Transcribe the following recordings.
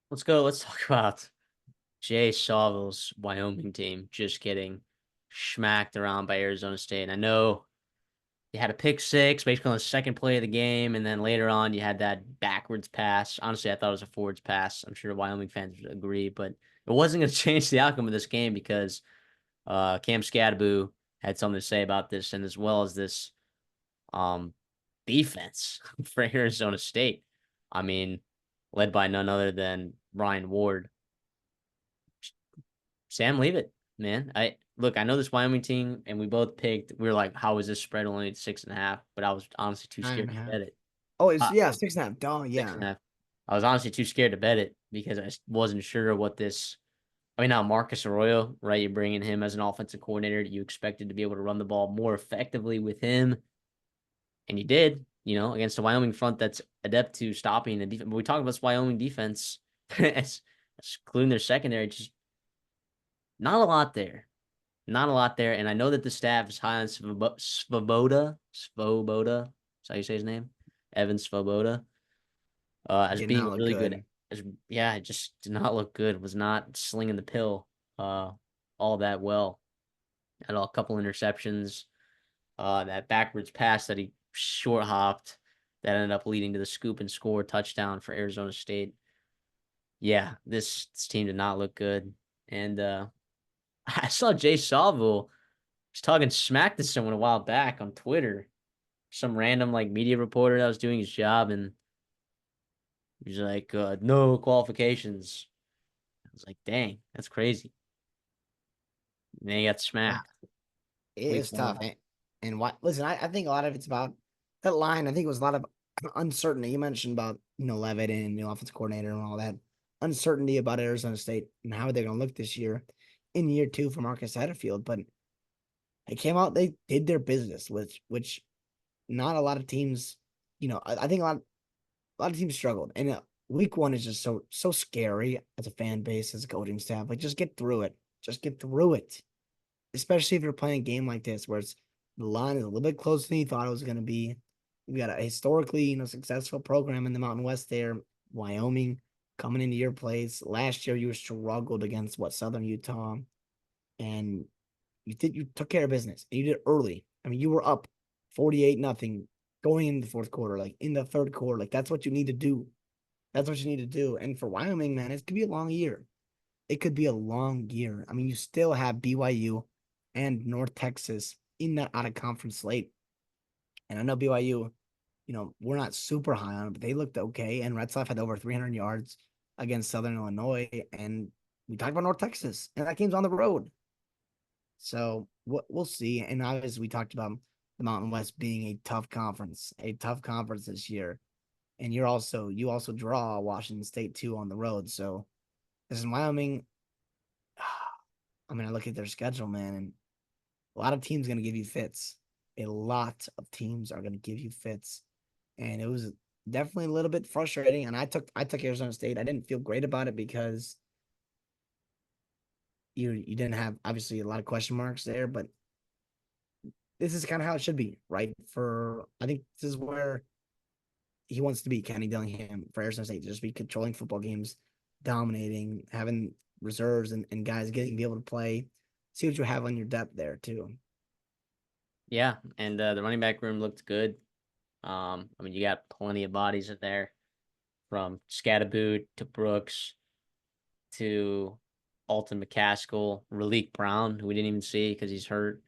Let's go. Let's talk about Jay Sauvel's Wyoming team just getting smacked around by Arizona State. I know you had a pick six basically on the second play of the game, and then later on you had that backwards pass. Honestly, I thought it was a forwards pass. I'm sure Wyoming fans would agree, but it wasn't going to change the outcome of this game because Cam Scadaboo had something to say about this, and as well as this um, defense for Arizona State. I mean, led by none other than Ryan Ward. Sam, leave it, man. I look. I know this Wyoming team, and we both picked. We were like, "How is this spread only 6.5?" But I was honestly too Nine scared and a to half. bet it. Oh, it's Uh, yeah, 6.5. Duh, six yeah. and a half. I was honestly too scared to bet it because wasn't sure what this. I mean, now Marcus Arroyo, right? You're bringing him as an offensive coordinator. You expected to be able to run the ball more effectively with him, and you did. Against a Wyoming front that's adept to stopping the defense. But we talk about this Wyoming defense, including their secondary, just not a lot there. Not a lot there. And I know that the staff is high on Svoboda. Svoboda. That's how you say his name. Evan Svoboda. As Did being not look really good. good. Yeah, it just did not look good. Was not slinging the pill uh, all that well. Had a couple interceptions. That backwards pass that he short hopped that ended up leading to the scoop and score touchdown for Arizona State. Yeah, this team did not look good. And I saw Jay Salvo was talking smack to someone a while back on Twitter. Some random like media reporter that was doing his job, and he's like, "No qualifications." I was like, "Dang, that's crazy." And then he got Ah, smacked it week is tough. one. And what listen, I think a lot of it's about that line. I think it was a lot of uncertainty. You mentioned about, Levitt and the offensive coordinator and all that. Uncertainty about Arizona State and how they're gonna look this year in year two for Marcus Satterfield. But they came out, they did their business, which not a lot of teams, I think a lot of teams struggled. And week one is just so scary as a fan base, as a coaching staff. Like, just get through it. Just get through it. Especially if you're playing a game like this, where the line is a little bit closer than you thought it was going to be. We got a historically, successful program in the Mountain West there, Wyoming, coming into your place. Last year, you struggled against Southern Utah, and you took care of business. And you did it early. I mean, you were up 48-0 going into the fourth quarter, like in the third quarter. Like, that's what you need to do. That's what you need to do. And for Wyoming, man, it could be a long year. It could be a long year. I mean, you still have BYU and North Texas in that out of conference slate. And I know BYU, we're not super high on it, but they looked okay. And Red Sox had over 300 yards against Southern Illinois. And we talked about North Texas, and that game's on the road. So we'll see. And obviously, we talked about the Mountain West being a tough conference this year. And you also draw Washington State too on the road. So this is Wyoming. I mean, I look at their schedule, man, and a lot of teams going to give you fits. A lot of teams are going to give you fits, and it was definitely a little bit frustrating. And I took Arizona State. I didn't feel great about it because you didn't have, obviously, a lot of question marks there, but this is kind of how it should be, right? I think this is where he wants to be, Kenny Dillingham, for Arizona State, to just be controlling football games, dominating, having reserves and guys be able to play. See what you have on your depth there too. Yeah, and the running back room looked good. I mean, you got plenty of bodies in there from Scatterboot to Brooks to Alton McCaskill, Raleek Brown, who we didn't even see because he's hurt.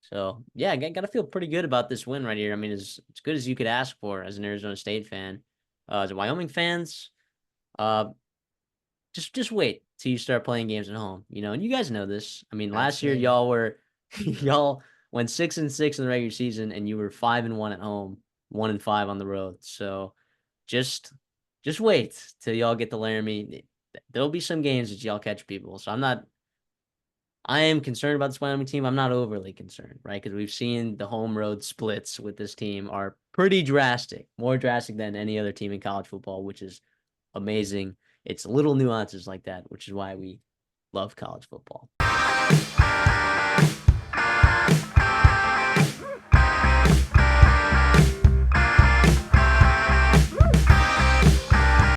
So yeah, got to feel pretty good about this win right here. I mean, it's good as you could ask for as an Arizona State fan. As a Wyoming fans, uh, just wait till you start playing games at home. And you guys know this. I mean, That's last year it. y'all were y'all went 6-6 in the regular season, and you were 5-1 at home, 1-5 on the road. So just just wait till y'all get to Laramie. There'll be some games that y'all catch people. So I am concerned about this Wyoming team. I'm not overly concerned, right? Because we've seen the home road splits with this team are pretty drastic, more drastic than any other team in college football, which is amazing. It's little nuances like that, which is why we love college football.